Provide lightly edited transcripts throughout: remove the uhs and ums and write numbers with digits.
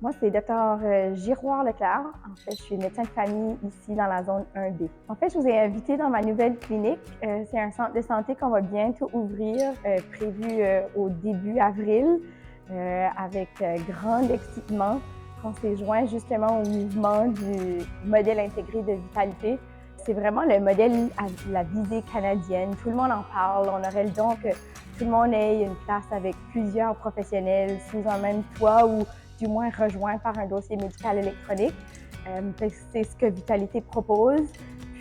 Moi, c'est Dr Giroir Leclerc. En fait, je suis médecin de famille ici dans la zone 1B. En fait, je vous ai invité dans ma nouvelle clinique. C'est un centre de santé qu'on va bientôt ouvrir, prévu au début avril, avec grand excitement. On s'est joint justement au mouvement du modèle intégré de vitalité. C'est vraiment le modèle à la visée canadienne. Tout le monde en parle. On aurait le don que tout le monde ait une place avec plusieurs professionnels sous un même toit ou du moins rejoint par un dossier médical électronique. C'est ce que Vitalité propose.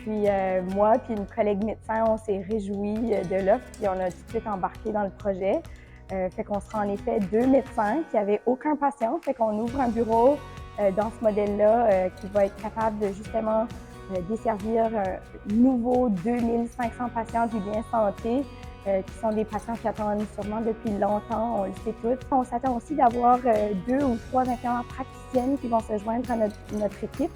Puis moi puis une collègue médecin, on s'est réjouis de l'offre puis on a tout de suite embarqué dans le projet. Fait qu'on sera en effet 2 médecins qui n'avaient aucun patient. Fait qu'on ouvre un bureau dans ce modèle-là qui va être capable de justement desservir un nouveau 2500 patients du bien santé qui sont des patients qui attendent sûrement depuis longtemps, on le sait tous. On s'attend aussi d'avoir 2 ou 3 infirmières praticiennes qui vont se joindre à notre équipe.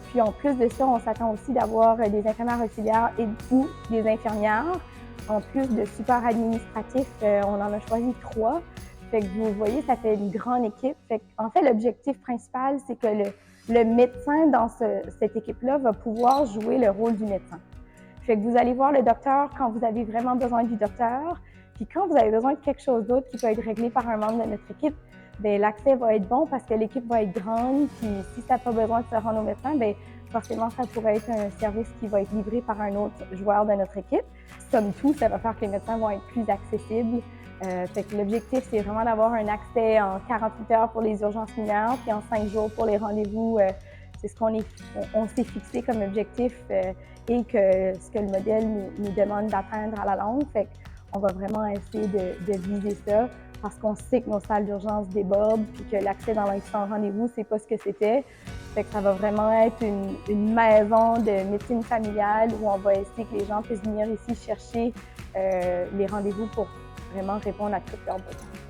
Puis en plus de ça, on s'attend aussi d'avoir des infirmières auxiliaires ou des infirmières. En plus de support administratif, on en a choisi 3. Fait que vous voyez, ça fait une grande équipe. En fait, l'objectif principal, c'est que le médecin dans cette équipe-là va pouvoir jouer le rôle du médecin. Fait que vous allez voir le docteur quand vous avez vraiment besoin du docteur. Puis quand vous avez besoin de quelque chose d'autre qui peut être réglé par un membre de notre équipe, bien, l'accès va être bon parce que l'équipe va être grande. Puis si ça n'a pas besoin de se rendre au médecin, bien, forcément, ça pourrait être un service qui va être livré par un autre joueur de notre équipe. Somme toute, ça va faire que les médecins vont être plus accessibles. Fait que l'objectif, c'est vraiment d'avoir un accès en 48 heures pour les urgences mineures, puis en 5 jours pour les rendez-vous. C'est ce on s'est fixé comme objectif et que ce que le modèle nous demande d'atteindre à la longue. Fait qu'on va vraiment essayer de viser ça parce qu'on sait que nos salles d'urgence débordent puis que l'accès dans l'instant rendez-vous, c'est pas ce que c'était. Fait que ça va vraiment être une maison de médecine familiale où on va essayer que les gens puissent venir ici chercher les rendez-vous pour vraiment répondre à toutes leurs besoins.